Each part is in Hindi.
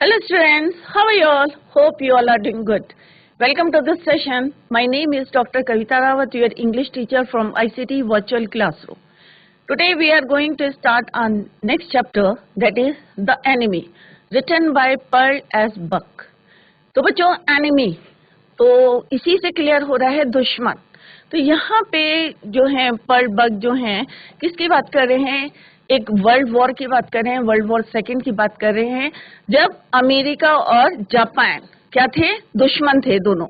Hello students, how are you all? Hope you all are doing good. Welcome to this session. My name is Dr. Kavita Rawat, your English teacher from ICT Virtual Classroom. Today we are going to start on next chapter, that is The Enemy, written by Pearl S. Buck. तो बच्चों enemy, तो इसी से क्लियर हो रहा है दुश्मन. तो यहाँ पे जो है पर्ल बक जो हैं किसकी बात कर रहे हैं? एक वर्ल्ड वॉर की बात कर रहे हैं, वर्ल्ड वॉर सेकेंड की बात कर रहे हैं, जब अमेरिका और जापान क्या थे? दुश्मन थे दोनों,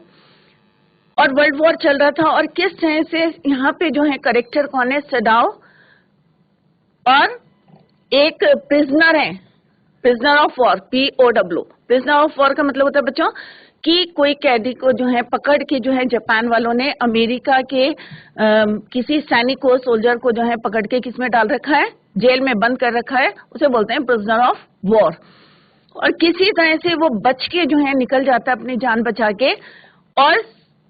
और वर्ल्ड वॉर चल रहा था. और किस तरह से यहाँ पे जो है करेक्टर कौन है? सडाओ, और एक प्रिजनर है, prisoner of war, POW. Prisoner of war का मतलब होता है बच्चों कि कोई कैदी को जो है पकड़ के जो है जापान वालों ने अमेरिका के किसी सैनिक को, सोल्जर को जो है पकड़ के किसमें डाल रखा है? जेल में बंद कर रखा है. उसे बोलते हैं प्रिजनर ऑफ वॉर. और किसी तरह से वो बच के जो है निकल जाता है अपनी जान बचा के. और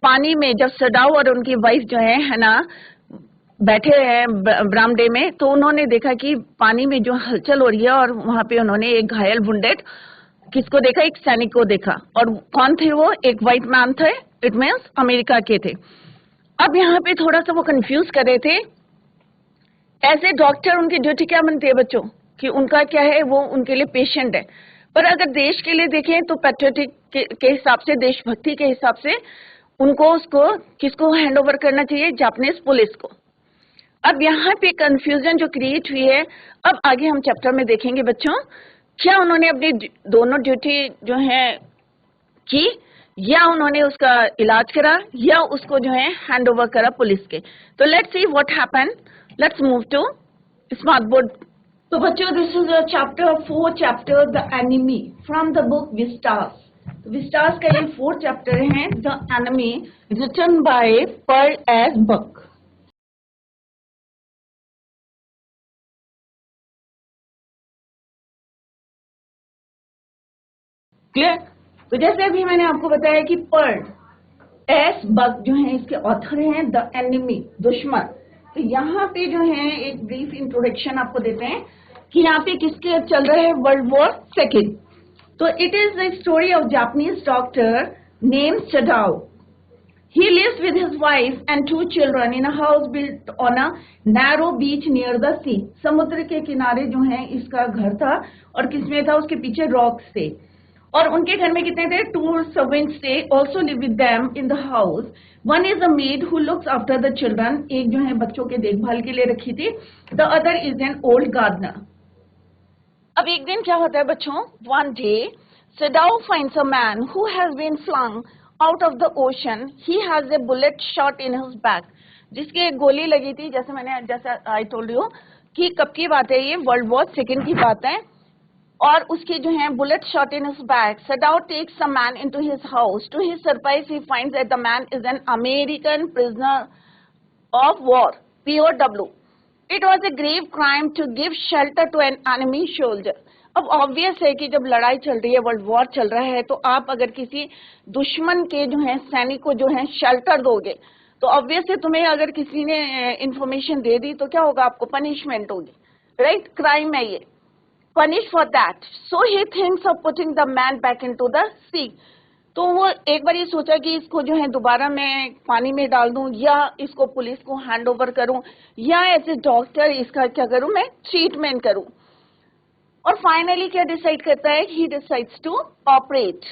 पानी में जब सडाओ और उनकी वाइफ जो है ना बैठे हैं बरामदे में, तो उन्होंने देखा कि पानी में जो हलचल हो रही है, और वहां पे उन्होंने एक घायल वुंडेड किसको देखा? एक सैनिक को देखा. और कौन थे वो? एक व्हाइट मैन थे, इट मीन्स अमेरिका के थे. अब यहाँ पे थोड़ा सा वो कंफ्यूज कर रहे थे. ऐसे डॉक्टर उनकी ड्यूटी क्या बनती है बच्चों? कि उनका क्या है? वो उनके लिए पेशेंट है. पर अगर देश के लिए देखें तो पैट्रियोटिक के हिसाब से, देशभक्ति के हिसाब से उनको उसको किसको हैंड ओवर करना चाहिए? जापानीज पुलिस को. अब यहाँ पे कंफ्यूजन जो क्रिएट हुई है, अब आगे हम चैप्टर में देखेंगे बच्चों, क्या उन्होंने अपनी दोनों ड्यूटी जो है की, या उन्होंने उसका इलाज करा, या उसको जो है हैंड ओवर करा पुलिस के. तो let's see what happened. Let's move to smart board. तो बच्चों this is chapter 4 chapter the enemy from the book Vistas. Vistas का ये 4 चैप्टर है, the enemy, written by Pearl S Buck. Clear? तो जैसे अभी मैंने आपको बताया कि पर्ल एस बक जो है इसके ऑथर हैं द एनिमी, दुश्मन. तो यहाँ पे जो है एक ब्रीफ इंट्रोडक्शन आपको देते हैं कि यहाँ पे किसके चल रहा है? World war second. तो it is the story of Japanese doctor name Sadao. He lives with his wife and 2 children in a house built on a narrow beach near the sea. समुद्र के किनारे जो है इसका घर था, और किसमें था? उसके पीछे रॉक्स थे. और उनके घर में कितने थे? 2 servants थे, also live with them in the house. One is a maid who looks after the children. एक जो है बच्चों के देखभाल के लिए रखी थी. The other is an old gardener. अब एक दिन क्या होता है बच्चों? One day, Sadao finds a man who has been flung out of the ocean. He has a bullet shot in his back. जिसके एक गोली लगी थी, जैसे I told you कि कब की बात है ये? वर्ल्ड वॉर सेकेंड की बात है. और उसकी जो है bullet shot in his back. Sadao takes a man into his house. To his surprise, he finds that the man is an American prisoner of war, POW. It was a grave crime to give shelter to an enemy soldier. अब ऑब्वियस है कि जब लड़ाई चल रही है, वर्ल्ड वॉर चल रहा है, तो आप अगर किसी दुश्मन के जो है सैनिक को जो है शेल्टर दोगे, तो ऑब्वियस है तुम्हें अगर किसी ने इंफॉर्मेशन दे दी तो क्या होगा? आपको पनिशमेंट होगी, राइट? क्राइम है ये. Punished for that. So he thinks of putting the man back into the sea. तो वो एक बार ये सोचा कि इसको जो है दोबारा मैं पानी में डाल दूं, या इसको पुलिस को हैंड ओवर करूं, या एज ए डॉक्टर इसका क्या करूं? मैं ट्रीटमेंट करूं. और फाइनली क्या डिसाइड करता है? He decides to operate.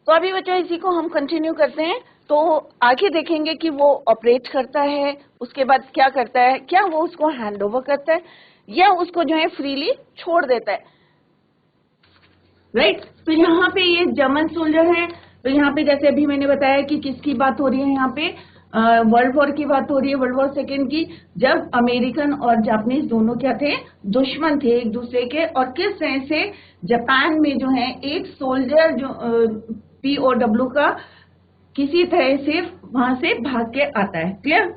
तो अभी बच्चों इसी को हम कंटिन्यू करते हैं. तो आगे देखेंगे कि वो ऑपरेट करता है, उसके बाद क्या करता है, क्या वो उसको हैंड ओवर करता है, या उसको जो है फ्रीली छोड़ देता है, राइट? तो यहाँ पे ये जर्मन सोल्जर है. तो यहाँ पे जैसे अभी मैंने बताया कि किसकी बात हो रही है? यहाँ पे वर्ल्ड वॉर की बात हो रही है, वर्ल्ड वॉर सेकेंड की, जब अमेरिकन और जापानीज दोनों क्या थे? दुश्मन थे एक दूसरे के. और किस तरह से जापान में जो है एक सोल्जर जो POW का किसी तरह से वहां से भाग के आता है. Clear?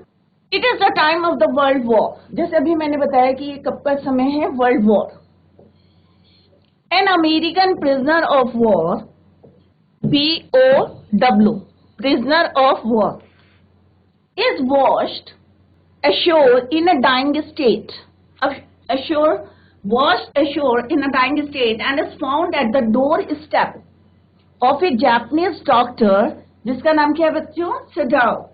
It is the time of the world war. जैसे अभी मैंने बताया कि ये कब का समय है? World war. An American prisoner of war, POW, prisoner of war, is washed ashore in a dying state. अब ashore washed ashore in a dying state and is found at the doorstep of a Japanese doctor, जिसका नाम क्या है बच्चों? Sadao.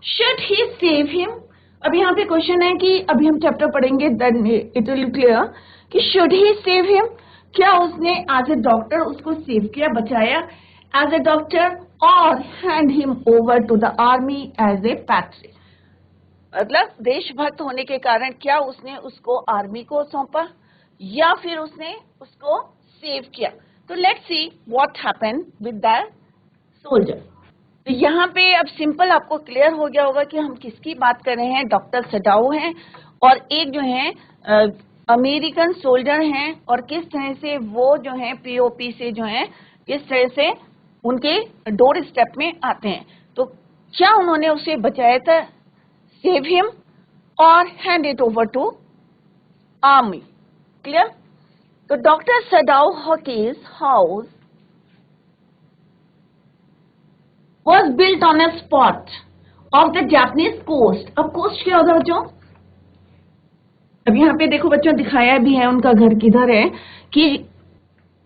Should he save him? अब यहाँ पे क्वेश्चन है कि अभी हम चैप्टर पढ़ेंगे, then it will be clear कि should he save him? क्या उसने as a doctor उसको सेव किया, बचाया as a doctor, or hand him over to the army as a patriot? मतलब देशभक्त होने के कारण क्या उसने उसको आर्मी को सौंपा या फिर उसने उसको सेव किया? तो let's see what happened with that soldier. तो यहाँ पे अब सिंपल आपको क्लियर हो गया होगा कि हम किसकी बात कर रहे हैं. डॉक्टर सडाओ हैं और एक जो है अमेरिकन सोल्जर हैं, और किस तरह से वो जो है पीओपी से जो है किस तरह से उनके डोर स्टेप में आते हैं. तो क्या उन्होंने उसे बचाया था, save him or hand it over to army? Clear? So Dr. Sadao Hockey's house was built on a spot of the Japanese coast. अब coast क्या होता है बच्चों? अब यहाँ पे देखो बच्चों, दिखाया भी है उनका घर किधर है कि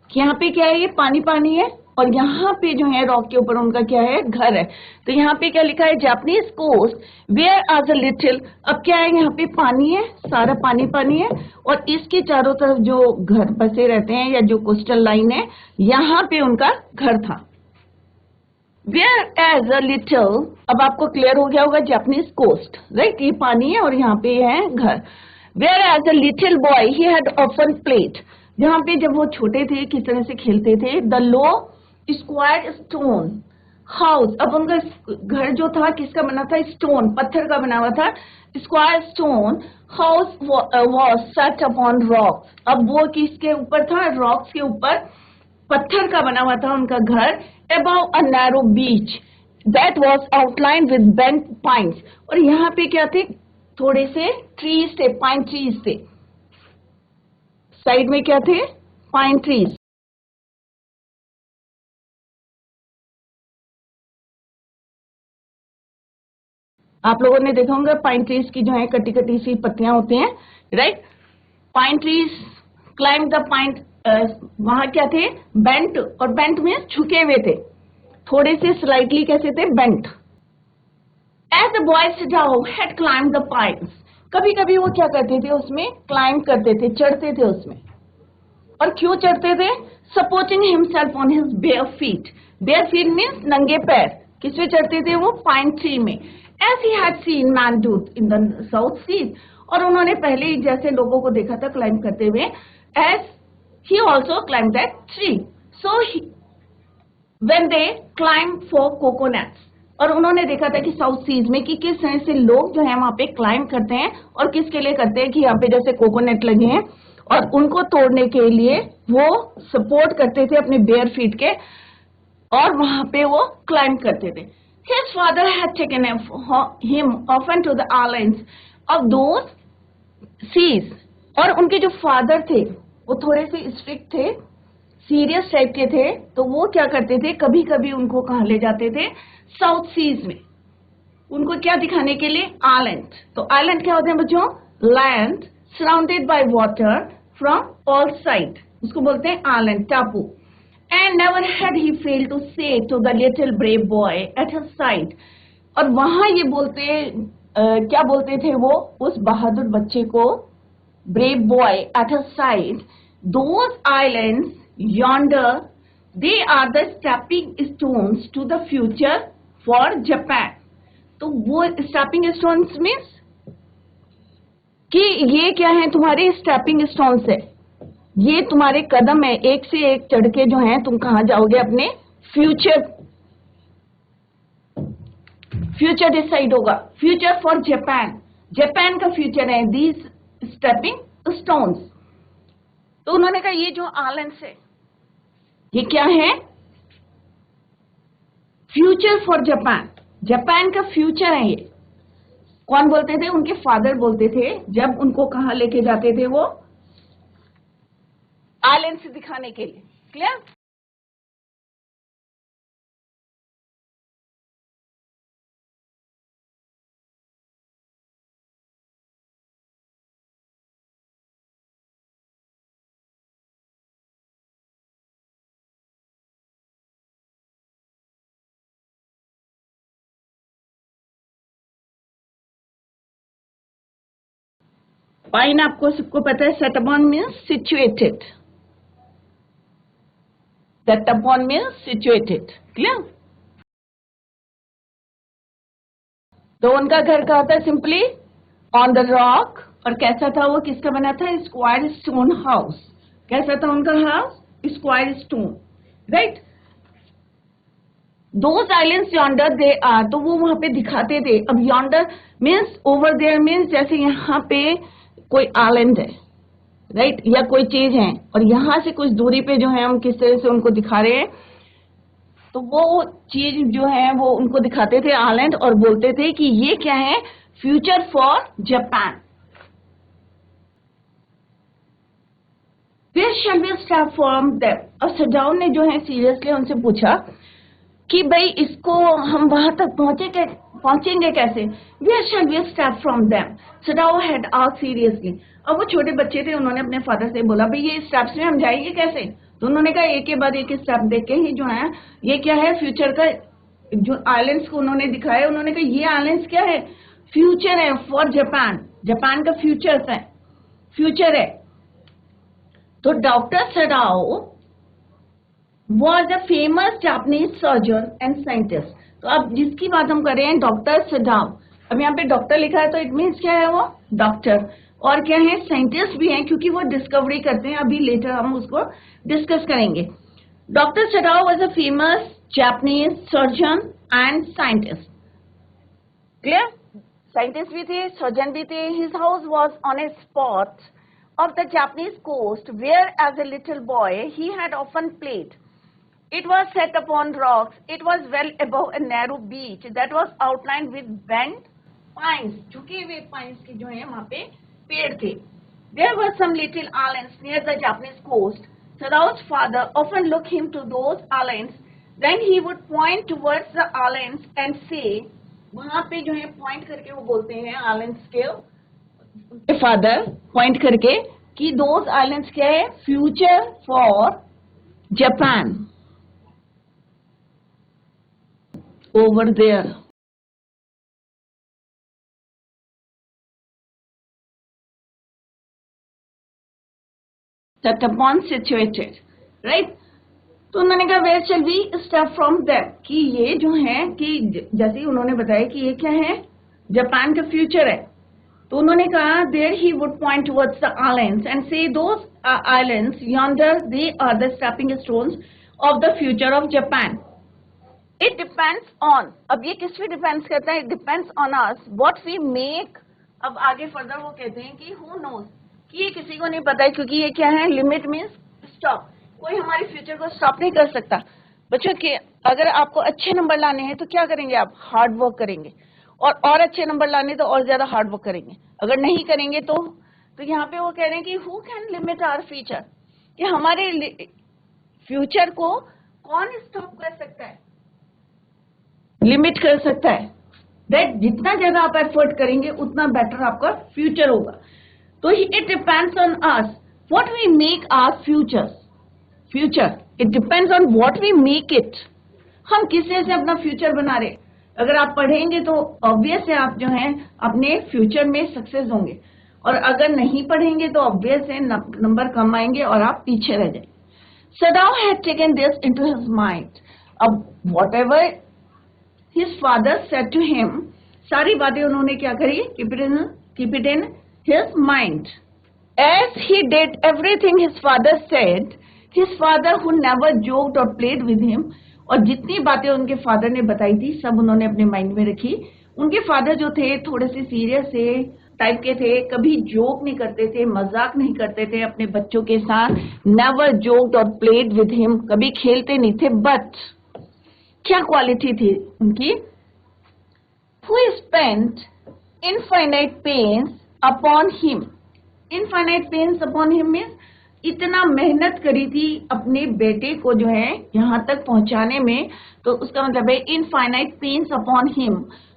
यहाँ पे क्या है, ये पानी पानी है, और यहाँ पे जो है रॉक के ऊपर उनका क्या है, घर है. तो यहाँ पे क्या लिखा है, Japanese coast where as a little. अब क्या है, यहाँ पे पानी है, सारा पानी पानी है, और इसके चारों तरफ जो घर बसे रहते हैं या जो कोस्टल लाइन है, यहाँ पे उनका घर था. वेयर एज अ लिटिल, अब आपको क्लियर हो गया होगा, जापानीज कोस्ट, राइट, ये पानी है और यहाँ पे है घर. Where as a little boy he had often played, जहाँ पे जब वो छोटे थे किस तरह से खेलते थे. The low square stone house, अब उनका घर जो था किसका बना था, स्टोन, पत्थर का बना हुआ था. Square stone house was set upon rocks, अब वो किसके ऊपर था, रॉक्स के ऊपर, पत्थर का बना हुआ था उनका घर. About a narrow beach that was outline with bent pines, और यहाँ पे क्या थे, थोड़े से ट्रीज थे, पाइन ट्रीज थे. साइड में क्या थे, पाइन ट्रीज. आप लोगों ने देखा होगा पाइन ट्रीज की जो है कटी कटी सी पत्तियां होती हैं, right. Pine trees climb the pine, वहां क्या थे, बेंट, और बेंट में झुके हुए थे, थोड़े से स्लाइटली कैसे थे, bent. As the boys Sadao had climb the pines, कभी कभी वो क्या करते थे, उसमें क्लाइम करते थे, चढ़ते थे उसमें. और क्यों चढ़ते थे, supporting himself on his bare feet. Bare feet means नंगे पैर. किस पे चढ़ते थे वो, पाइन ट्री में. As he had seen man do in the south seas, और उन्होंने पहले ही जैसे लोगों को देखा था क्लाइम करते हुए, as he also climb that tree. So when they climb for coconuts, और उन्होंने देखा था कि साउथ सीज में कि किस तरह से लोग जो है वहां पे क्लाइम करते हैं, और किसके लिए करते हैं कि यहाँ पे जैसे कोकोनट लगे हैं और उनको तोड़ने के लिए वो सपोर्ट करते थे अपने बेयर फीट के, और वहां पे वो क्लाइम करते थे. His father had taken him often to the islands of those seas, और उनके जो फादर थे वो थोड़े से स्ट्रिक्ट थे, सीरियस टाइप के थे. तो वो क्या करते थे, कभी कभी उनको कहाँ ले जाते थे, साउथ सीज में. उनको क्या दिखाने के लिए, आइलैंड. तो आइलैंड क्या होते हैं बच्चों, land surrounded by water from all side, उसको बोलते हैं आइलैंड, टापू. And never had he failed to say to the little brave boy at his side, और वहां ये बोलते क्या बोलते थे वो उस बहादुर बच्चे को, brave boy at his side, those islands yonder, they are the stepping stones to the future for Japan. तो वो stepping stones means कि ये क्या है, तुम्हारे stepping stones है, ये तुम्हारे कदम है, एक से एक चढ़ के जो है तुम कहां जाओगे, अपने फ्यूचर, फ्यूचर डिसाइड होगा, फ्यूचर फॉर जापान, जापान का फ्यूचर है दीज स्टेपिंग स्टोन्स. तो उन्होंने कहा ये जो आइलैंड्स है ये क्या है, फ्यूचर फॉर जापान, जापान का फ्यूचर है ये. कौन बोलते थे, उनके फादर बोलते थे, जब उनको कहां लेके जाते थे वो, आइलैंड से दिखाने के लिए. क्लियर. पाइन आपको सबको पता है, set upon means situated, set upon means situated, clear. तो उनका घर कहा था, सिंपली ऑन द रॉक। और कैसा था वो, किसका बना था, स्क्वायर स्टोन हाउस। कैसा था उनका house, square stone, right. Those islands yonder they are, तो वो वहां पे दिखाते थे। अब yonder means over there means जैसे यहाँ पे कोई आइलैंड है, राइट, या कोई चीज है, और यहाँ से कुछ दूरी पे जो है हम किस तरह से उनको दिखा रहे हैं, तो वो चीज जो है वो उनको दिखाते थे आइलैंड, और बोलते थे कि ये क्या है, future for Japan. Where shall we start from them? और सजाओ ने जो है सीरियसली उनसे पूछा कि भाई इसको हम वहां तक पहुंचेंगे कैसे। Where shall we start from them? सजाओ had asked seriously. अब वो छोटे बच्चे थे, उन्होंने अपने फादर से बोला भाई ये स्टेप्स में हम जाएंगे कैसे। तो उन्होंने कहा एक के बाद एक स्टेप देख के ही जो है ये क्या है, फ्यूचर का जो आइलैंड्स को उन्होंने दिखाया, उन्होंने कहा ये आइलैंड्स क्या है, फ्यूचर है फॉर जापान, जापान का फ्यूचर है। तो doctor Sadao was a famous Japanese surgeon and scientist. तो अब जिसकी बात हम कर रहे हैं डॉक्टर सडाओ, अब यहाँ पे डॉक्टर लिखा है तो इट मीन्स क्या है, वो डॉक्टर, और क्या है, साइंटिस्ट भी हैं, क्योंकि वो डिस्कवरी करते हैं। अभी लेटर हम उसको डिस्कस करेंगे। Doctor Sadao was a famous Japanese surgeon and scientist. Clear, scientist भी थे, सर्जन भी थे। His house was on a spot of the Japanese coast where as a little boy he had often played. It was set upon rocks. It was well above a narrow beach that was outlined with bent pines. झुके हुए pines के जो है वहाँ पे पेड़ थे। There were some little islands near the Japanese coast. Sadao's father often looked him to those islands. Then he would point towards the islands and say, वहाँ पे जो है point करके वो बोलते हैं islands के फादर पॉइंट करके कि दोज आइलैंड्स क्या है, future for Japan over there. Set upon situated, right. तो उन्होंने कहा where shall we start from them, कि ये जो है कि जैसे ही उन्होंने बताया कि ये क्या है, जापान का फ्यूचर है। तो उन्होंने कहा there he would point towards the islands and say those islands yonder they are the stepping stones of the future of Japan. It depends on, अब ये किस पे डिपेंड्स करता है, it depends on us what we make. अब आगे फर्दर वो कहते हैं कि हु नोज, कि ये किसी को नहीं पता है, क्योंकि ये क्या है, लिमिट मीन्स स्टॉप, कोई हमारे फ्यूचर को स्टॉप नहीं कर सकता। बच्चों के अगर आपको अच्छे नंबर लाने हैं तो क्या करेंगे, आप हार्ड वर्क करेंगे, और अच्छे नंबर लाने तो और ज्यादा हार्ड वर्क करेंगे। अगर नहीं करेंगे तो यहाँ पे वो कह रहे हैं कि who can limit our future, कि हमारे फ्यूचर को कौन स्टॉप कर सकता है, लिमिट कर सकता है। दैट जितना ज्यादा आप एफर्ट करेंगे उतना बेटर आपका फ्यूचर होगा। तो it depends on us what we make our future, it depends on what we make it. हम किस तरह से अपना फ्यूचर बना रहे। अगर आप पढ़ेंगे तो ऑब्वियस है आप जो हैं अपने फ्यूचर में सक्सेस होंगे, और अगर नहीं पढ़ेंगे तो ऑब्वियस है नंबर कम आएंगे और आप पीछे रह जाएंगे। Sadao had taken this into his mind. अब whatever his father said to him, सारी बातें उन्होंने क्या करी, keep it in his mind. As he did everything his father said, his father who never joked or played with him, और जितनी बातें उनके फादर ने बताई थी सब उन्होंने अपने माइंड में रखी। उनके फादर जो थे थोड़े से सीरियस से टाइप के थे, कभी जोक नहीं करते थे, मजाक नहीं करते थे अपने बच्चों के साथ, नेवर जोक्ड और प्लेड विद हिम, कभी खेलते नहीं थे। बट क्या क्वालिटी थी उनकी, who spent infinite pains upon him. Infinite pains upon him means इतना मेहनत करी थी अपने बेटे को जो है यहाँ तक पहुंचाने में, तो उसका मतलब है infinite pains upon him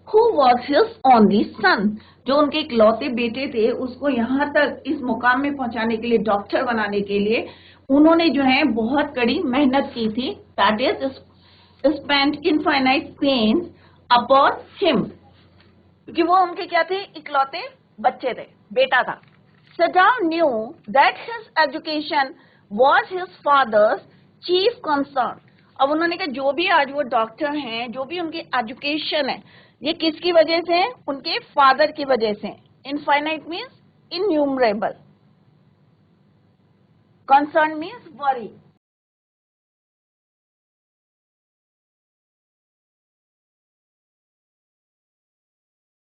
who was his only son, जो उनके इकलौते बेटे थे उसको यहाँ तक इस मुकाम में पहुंचाने के लिए, डॉक्टर बनाने के लिए उन्होंने जो है बहुत कड़ी मेहनत की थी। That is spent infinite pains upon him, क्योंकि वो उनके क्या थे, इकलौते बच्चे थे, बेटा था। Saddam knew that his education was his father's chief concern. अब उन्होंने कहा जो भी आज वो डॉक्टर हैं, जो भी उनकी एजुकेशन है, ये किसकी वजह से है? उनके फादर की वजह से. Infinite means innumerable, concern means worry.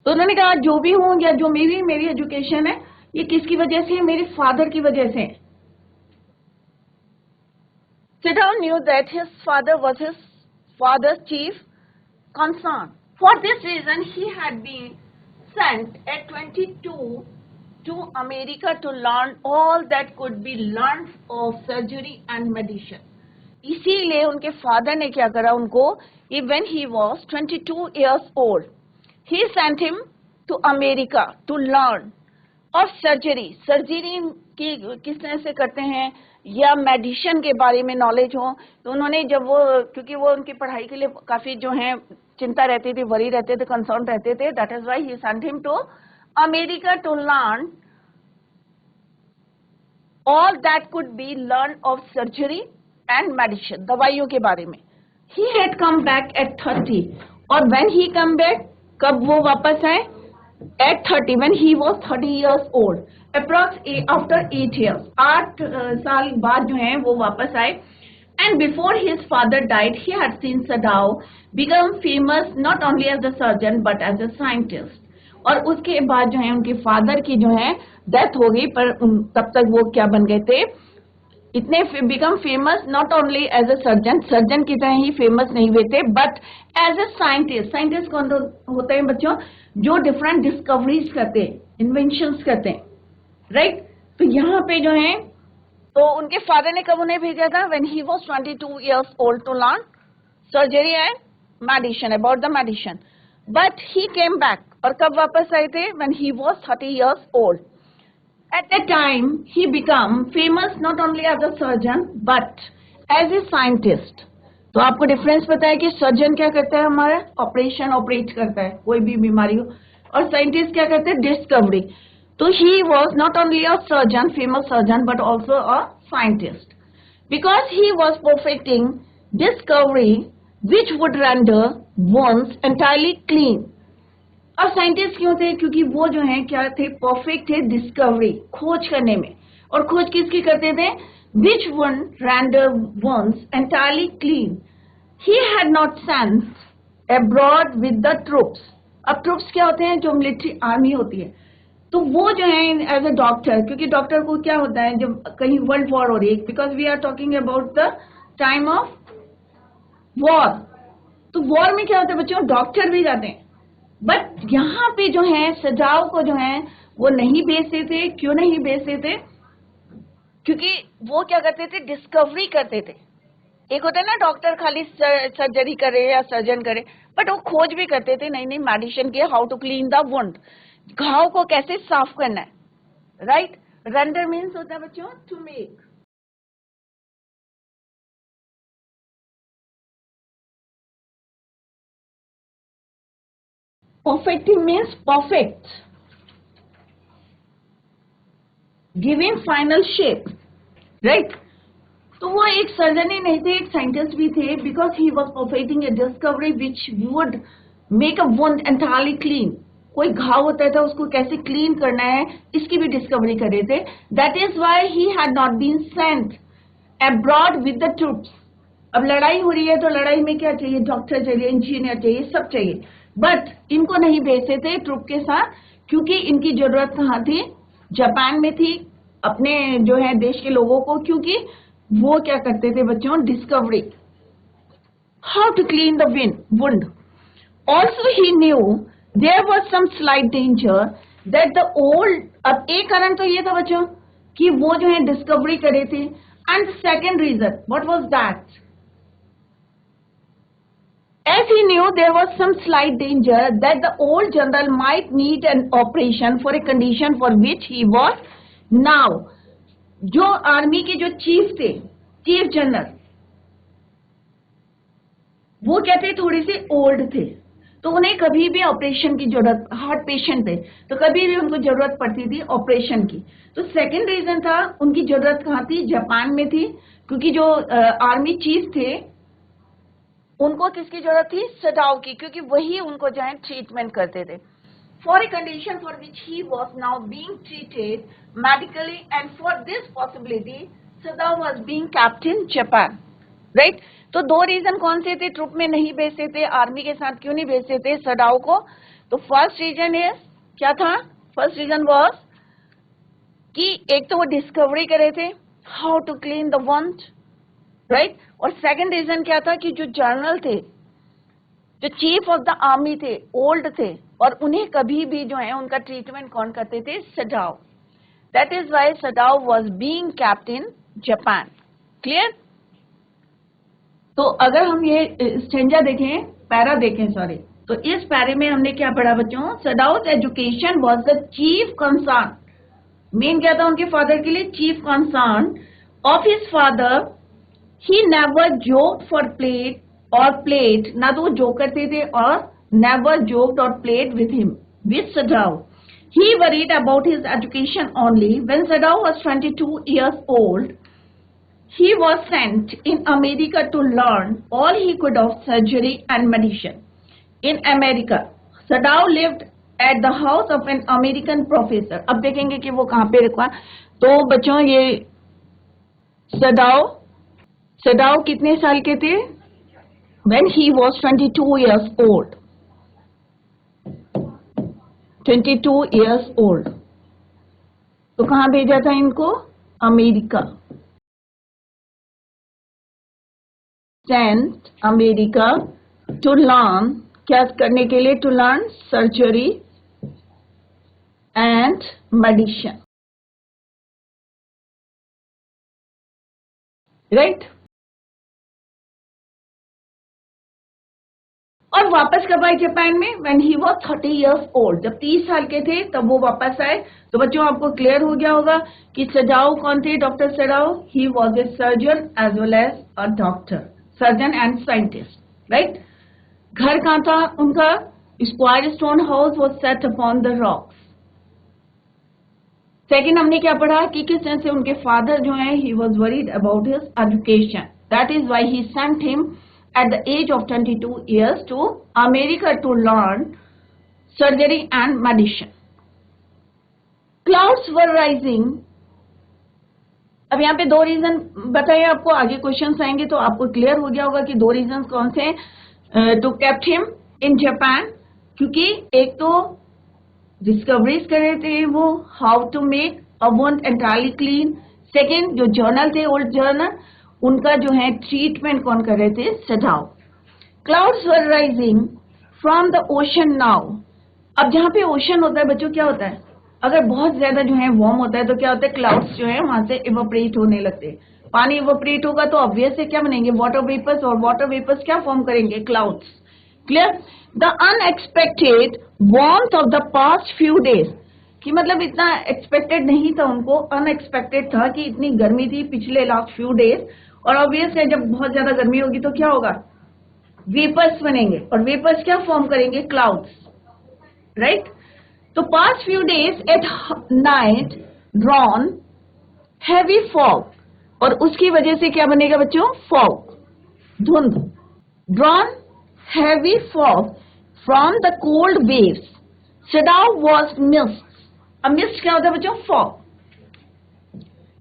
तो उन्होंने कहा जो भी हूं या जो मेरी एजुकेशन है, ये किसकी वजह से है? मेरे फादर की वजह से. Saddam knew that his father was his father's chief concern. For this reason, he had been sent at 22 to America to learn all that could be learned of surgery and medicine. इसीलिए उनके फादर ने क्या करा उनको, when he was 22 years old, he sent him to America to learn of surgery. Surgery की किस तरह से करते हैं या मेडिसिन के बारे में नॉलेज हो. तो उन्होंने जब वो, क्योंकि वो उनकी पढ़ाई के लिए काफी जो है चिंता रहती थी, वरी रहते थे, कंसर्न रहते थे, that is why he sent him to America to learn all that could be learn of surgery and medicine, दवाइयों के बारे में. He had come back at 30, और व्हेन ही कम बैक, कब वो वापस आए? At 30, when he was 30 years old, after 8 years, 8 साल बाद जो है वो वापस आए. And before his father died, he had seen Saddam become famous not only as a surgeon but as a scientist. और उसके बाद जो है उनके फादर की जो है डेथ हो गई, पर तब तक वो क्या बन गए थे? इतने become famous not only as a surgeon, surgeon की तरह ही फेमस नहीं हुए थे, but as a scientist. Scientist कौन होते हैं बच्चों? जो डिफरेंट डिस्कवरीज करते हैं, इन्वेंशंस करते हैं, राइट? तो यहाँ पे जो है, तो उनके फादर ने कब उन्हें भेजा था? When he was 22 years old to learn surgery and medicine, about the medicine. But he came back, और कब वापस आए थे? When he was 30 years old. At that time, he became famous not only as a surgeon but as a scientist. तो आपको डिफरेंस पता है कि सर्जन क्या करता है? हमारा ऑपरेशन ऑपरेट करता है कोई भी बीमारी हो, और साइंटिस्ट क्या करते हैं? डिस्कवरी. तो he was not only a surgeon, famous surgeon, but also a scientist, because he was perfecting discovery which would render wounds entirely clean. अब साइंटिस्ट क्यों थे? क्योंकि वो जो है क्या थे? परफेक्ट थे डिस्कवरी, खोज करने में. और खोज किसकी करते थे? Which one render once entirely clean. He had not sent abroad with the troops. अब ट्रूप्स क्या होते हैं? जो मिलिट्री आर्मी होती है. तो वो जो है एज ए डॉक्टर, क्योंकि डॉक्टर को क्या होता है जब कहीं वर्ल्ड वॉर हो रही है, because we are talking about the time of war. तो वॉर में क्या होता है बच्चों? डॉक्टर भी जाते हैं. बट यहाँ पे जो है सजाओ को जो है वो नहीं बेचते थे. क्यों नहीं बेचते थे? क्योंकि वो क्या करते थे? डिस्कवरी करते थे. एक होता है ना डॉक्टर खाली सर्जरी करे या सर्जन करे, बट वो खोज भी करते थे नई नई मेडिसिन के, how to clean the wound, घाव को कैसे साफ करना है, राइट? रेंडर मीन्स होता है बच्चों to make. Perfecting means perfect, giving final shape, right? तो वो एक सर्जन ही नहीं थे, एक साइंटिस्ट भी थे, because he was perfecting a discovery which would make a wound entirely clean. कोई घाव होता था उसको कैसे क्लीन करना है, इसकी भी डिस्कवरी कर रहे थे. That is why he had not been sent abroad with the troops. अब लड़ाई हो रही है तो लड़ाई में क्या चाहिए? डॉक्टर चाहिए, इंजीनियर चाहिए, सब चाहिए. बट इनको नहीं भेजते थे ट्रुप के साथ, क्योंकि इनकी जरूरत कहाँ थी? जापान में थी, अपने जो है देश के लोगों को, क्योंकि वो क्या करते थे बच्चों? Discovery, how to clean the wound. Also he knew there was some slight danger that the old. अब एक कारण तो ये था बच्चों कि वो जो है डिस्कवरी करे थे, and second reason what was that? As he knew there was some slight danger that the old general might need an operation for a condition for which he was now. जो आर्मी के जो चीफ थे, चीफ जनरल, वो कहते थोड़े से ओल्ड थे. तो उन्हें कभी भी ऑपरेशन की जरूरत, हार्ट पेशेंट थे तो कभी भी उनको जरूरत पड़ती थी ऑपरेशन की। तो सेकंड रीजन था उनकी जरूरत कहाँ थी, जापान में थी, क्योंकि जो आर्मी चीफ थे उनको किसकी जरूरत थी, सदाओ की, क्योंकि वही उनको जो है ट्रीटमेंट करते थे। For a condition for which he was now being treated medically, and for this possibility, Sadao was being kept in Japan, right? तो दो रीजन कौन से थे ट्रुप में नहीं भेजते थे, आर्मी के साथ क्यों नहीं भेजते थे सदाओ को? तो फर्स्ट रीजन इज क्या था, फर्स्ट रीजन वाज कि एक तो वो डिस्कवरी करे थे हाउ टू क्लीन द वंड, राइट? और सेकंड रीजन क्या था कि जो जनरल थे, जो चीफ ऑफ द आर्मी थे, ओल्ड थे, और उन्हें कभी भी जो है उनका ट्रीटमेंट कौन करते थे, Sadao. That is why Sadao was being kept in Japan. Clear? तो अगर हम ये स्टेंजा देखें, पैरा देखें, सॉरी, तो इस पैरे में हमने क्या पढ़ा बच्चों, Sadao's education was the chief concern. Main क्या था उनके फादर के लिए, chief concern of his father. He never joked for plate और प्लेट, ना तो वो जोक करते थे और never joked or played with him, with Sadao. He worried about his education only. When Sadao was 22 years old, he was sent in America to learn all he could of surgery and medicine. In America, Sadao lived at the house of an American professor. अब देखेंगे कि वो कहाँ पे रुका। तो बच्चों ये सदाओ कितने साल के थे? When he was 22 years old. 22 years old. तो कहाँ भेजा था इनको? America. Sent America to learn, क्या करने के लिए? To learn surgery and medicine. Right? और वापस कब आए जापान में? When he was 30 years old. जब 30 साल के थे तब वो वापस आए। तो बच्चों आपको क्लियर हो गया होगा कि सदाओ कौन थे, doctor Sadao? He was a surgeon as well as a doctor, surgeon and scientist, right? घर कहाँ था उनका? Square stone house was set upon the rocks. Second हमने क्या पढ़ा कि किस तरह से उनके फादर जो है he was worried about his education. That is why he sent him at the age of 22 years to America to learn surgery and medicine. Clouds were rising. अब यहाँ पे दो रीजन बताइए आपको, आगे क्वेश्चंस आएंगे तो आपको क्लियर हो गया होगा कि दो रीजन कौन से two kept him in Japan. क्योंकि एक तो डिस्कवरीज कर रहे थे वो, how to make a wound entirely clean. Second जो जर्नल थे, ओल्ड जर्नल, उनका जो है ट्रीटमेंट कौन कर रहे थे, Sadao. Clouds were rising from the ocean now. अब जहां पे ओशन होता है बच्चों क्या होता है, अगर बहुत ज्यादा जो है वार्म होता है तो क्या होता है, क्लाउड्स जो है वहां से इवोपरेट होने लगते हैं। पानी इवोपरेट होगा तो ऑब्वियस से क्या बनेंगे, वाटर वेपर्स, और वाटर वेपर्स क्या फॉर्म करेंगे, clouds. Clear? The unexpected warmth of the past few days, कि मतलब इतना एक्सपेक्टेड नहीं था उनको, अनएक्सपेक्टेड था कि इतनी गर्मी थी पिछले लास्ट फ्यू डेज। और ऑब्वियस है जब बहुत ज्यादा गर्मी होगी तो क्या होगा, वेपर्स बनेंगे, और वेपर्स क्या फॉर्म करेंगे, क्लाउड्स, राइट? तो past few days at night drawn heavy fog, और उसकी वजह से क्या बनेगा बच्चों, फॉग, धुंध। Drawn heavy fog from the cold waves, Sadao was mist. अब मिस्ट क्या होता है बच्चों, फॉग।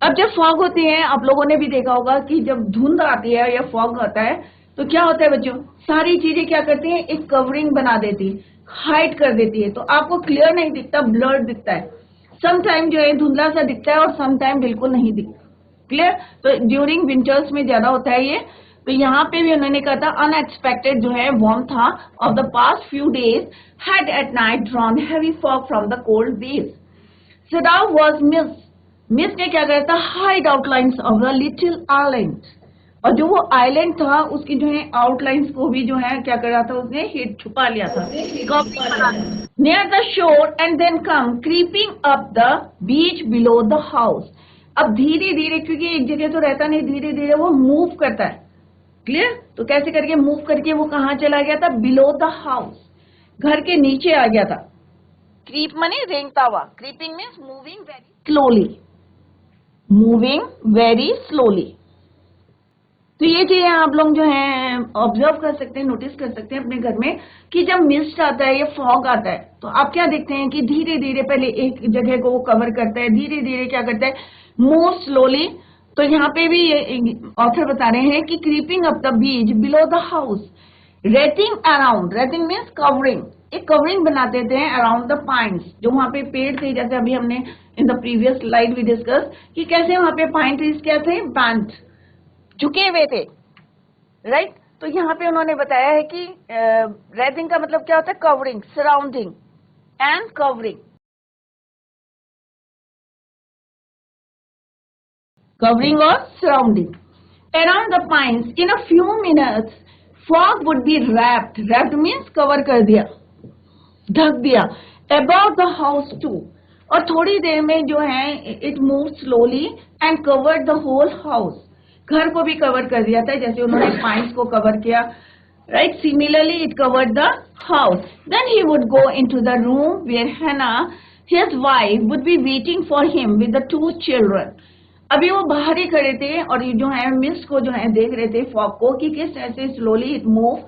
अब जब फॉग होती है, आप लोगों ने भी देखा होगा कि जब धुंध आती है या फॉग आता है तो क्या होता है बच्चों, सारी चीजें क्या करती हैं, एक कवरिंग बना देती है, हाइड कर देती है, तो आपको क्लियर नहीं दिखता, ब्लर दिखता है। सम टाइम जो है धुंधला सा दिखता है और सम टाइम बिल्कुल नहीं दिखता। क्लियर? तो ड्यूरिंग विंटर्स में ज्यादा होता है ये। तो यहाँ पे भी उन्होंने कहा था अनएक्सपेक्टेड जो है वार्म था of the past few days had at night drawn heavy fog from the cold waves. Sadao was mist. Mist ने क्या करा था, hide outlines of the little island, और जो वो आइलैंड था उसकी जो है आउटलाइंस को भी जो है क्या करा था, उसने हिट छुपा लिया था near the shore and then come creeping up the beach below the house. अब धीरे धीरे, क्योंकि एक जगह तो रहता नहीं, धीरे धीरे वो मूव करता है। क्लियर? तो कैसे करके मूव करके वो कहाँ चला गया था, बिलो द हाउस। घर के नीचे आ गया था। क्रीप माने रेंगता हुआ, creeping means moving very slowly, moving very slowly. तो ये चीजें आप लोग जो है ऑब्जर्व कर सकते हैं, नोटिस कर सकते हैं अपने घर में कि जब मिस्ट आता है या फॉग आता है तो आप क्या देखते हैं कि धीरे धीरे पहले एक जगह को वो कवर करता है, धीरे धीरे क्या करता है, मूव स्लोली। तो यहाँ पे भी ऑथर बता रहे हैं कि creeping up the beach below the house, rating around, rating means covering, एक कवरिंग बनाते थे अराउंड द पाइन्स, जो वहां पे पेड़ थे, जैसे अभी हमने इन द प्रीवियस स्लाइड भी डिस्कस कि कैसे वहां पे पाइन ट्रीज क्या थे, बैंड झुके हुए थे, राइट। तो यहाँ पे उन्होंने बताया है कि रेटिंग का मतलब क्या होता है, covering, surrounding and covering, covering or surrounding around the pines. In a few minutes fog would be wrapped, wrapped means cover कर दिया, ढक दिया, about the house too, और थोड़ी देर में जो है it moved slowly and covered the whole house, घर को भी कवर कर दिया था जैसे उन्होंने पाइन्स को कवर किया, right. Similarly it covered the house. Then he would go into the room where Hannah, his wife, would be waiting for him with the two children. अभी वो बाहर ही खड़े थे और ये जो है मिस्ट को जो है देख रहे थे, फॉग को, कि किस तरह से slowly it move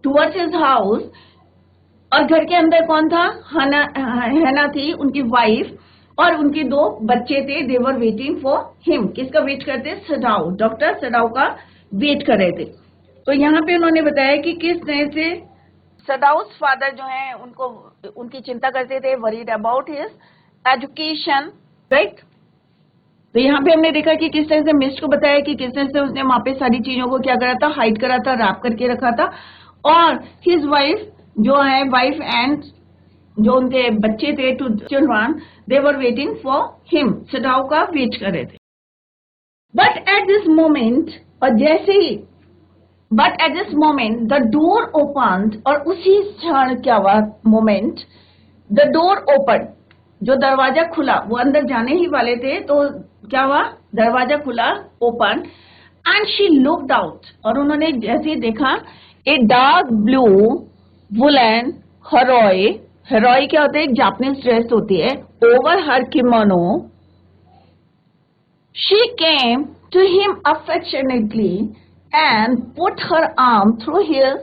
towards his house. और घर के अंदर कौन था, हैना थी उनकी वाइफ, और उनके दो बच्चे थे, दे वर वेटिंग फॉर हिम। किसका वेट करते, सडाउ, डॉक्टर सडाउ का वेट कर रहे थे। तो यहाँ पे उन्होंने बताया कि किस तरह से सडाउस फादर जो है उनको, उनकी चिंता करते थे, worried about his education, right. तो यहाँ पे हमने देखा कि किस तरह से मिस्ट को बताया कि किस तरह से उसने वहां पे सारी चीजों को क्या करा था, हाइड करा था, रैप करके रखा था। और हिज वाइफ जो है, वाइफ एंड जो उनके बच्चे थे, two children, they were waiting for him, Sadao का वेट कर रहे थे। बट एट दिस मोमेंट, और जैसे ही, but at this moment the door open, और उसी क्षण क्या हुआ, मोमेंट, द डोर ओपन, जो दरवाजा खुला, वो अंदर जाने ही वाले थे तो क्या हुआ, दरवाजा खुला, open, and she looked out, और उन्होंने जैसे ही देखा, a dark blue woollen haori, haori क्या होता है, एक जापानीज ड्रेस होती है, over her kimono, she came to him affectionately and put her arm through his,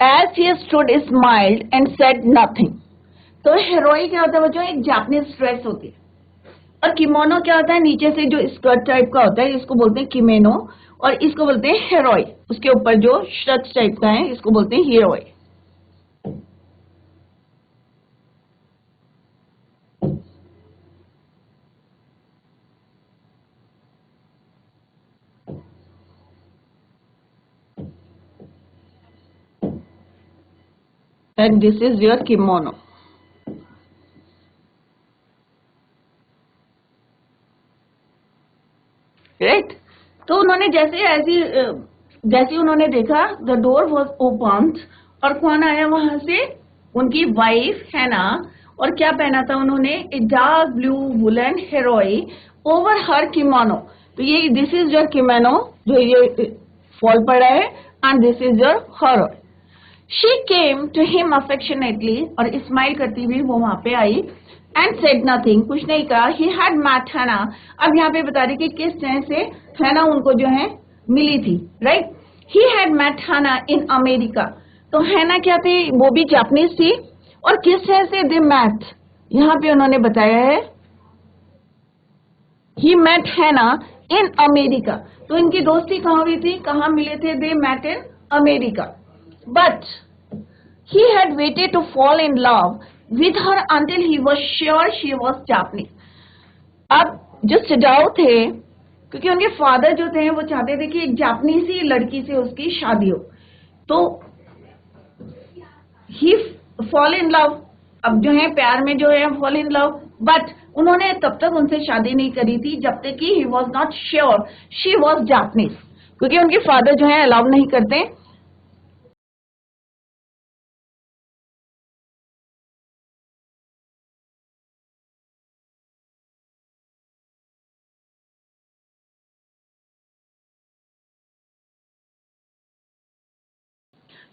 as he stood smiled and said nothing. तो हेरोई क्या होता है, वो जो एक जापानीज ड्रेस होती है, और किमोनो क्या होता है, नीचे से जो स्कर्ट टाइप का होता है, इसको बोलते हैं किमेनो, और इसको बोलते हैं हेरोई, उसके ऊपर जो शर्ट टाइप का है इसको बोलते हैं haori. And this is your kimono, right. तो उन्होंने जैसे उन्होंने देखा, द डोर वॉज ओपन, और कौन आया वहां से, उनकी वाइफ है ना, और क्या पहना था उन्होंने, a dark blue woollen haori over her kimono. तो ये दिस इज योर किमोनो, जो ये फॉल पड़ा है, and this is your haori. She came to him affectionately, और स्माइल करती हुई वो वहां पे आई, एंड सेड नथिंग, कुछ नहीं कहा। ही हैड मैट हैना, अब यहाँ पे बता रही कि किस तरह से हैना उनको जो है मिली थी, राइट। ही हैड मैट हैना इन अमेरिका, तो हैना क्या थी, वो भी जापानीज थी, और किस तरह से दे मैट, यहाँ पे उन्होंने बताया है, ही मैट हैना इन अमेरिका। तो इनकी दोस्ती कहाँ हुई थी, कहाँ मिले थे, they met in America. But he had waited to fall in love with her until he was sure she was Japanese. अब जो सजाओ थे, क्योंकि उनके फादर जो थे वो चाहते थे कि एक जापानीज ही लड़की से उसकी शादी हो, तो ही फॉल इन लव, अब जो है प्यार में जो है फॉल इन लव, बट उन्होंने तब तक उनसे शादी नहीं करी थी जब तक कि he was not sure she was Japanese, क्योंकि उनके फादर जो है अलाउ नहीं करते।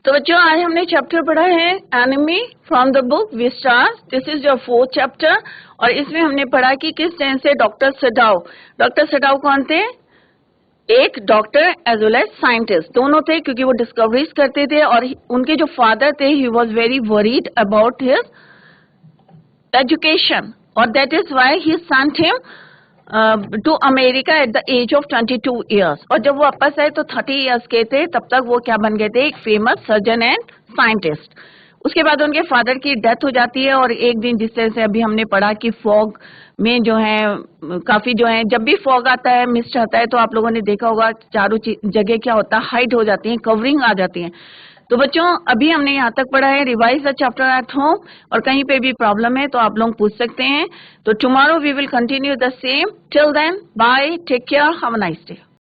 तो बच्चों आज हमने चैप्टर पढ़ा है enemy from the book vistas. This is your 4th chapter और इसमें हमने पढ़ा कि किस तरह से डॉक्टर सडाउ कौन थे? एक doctor as well as scientist दोनों थे, क्योंकि वो डिस्कवरीज करते थे और उनके जो फादर थे he was very worried about his education और that is why he sent him to America at the age of 22 years. और जब वो वापस आए तो 30 ईयर्स के थे, तब तक वो क्या बन गए थे? एक फेमस सर्जन एंड साइंटिस्ट। उसके बाद उनके फादर की डेथ हो जाती है और एक दिन जिस तरह से अभी हमने पढ़ा कि फॉग में जो है काफी जो है, जब भी फॉग आता है, मिस्ट आता है, तो आप लोगों ने देखा होगा चारों जगह क्या होता है, हाइड हो जाती है, कवरिंग आ जाती है। तो बच्चों अभी हमने यहाँ तक पढ़ा है, revise the chapter at home, और कहीं पे भी प्रॉब्लम है तो आप लोग पूछ सकते हैं। तो tomorrow we will continue the same. Till then bye, take care, have a nice day.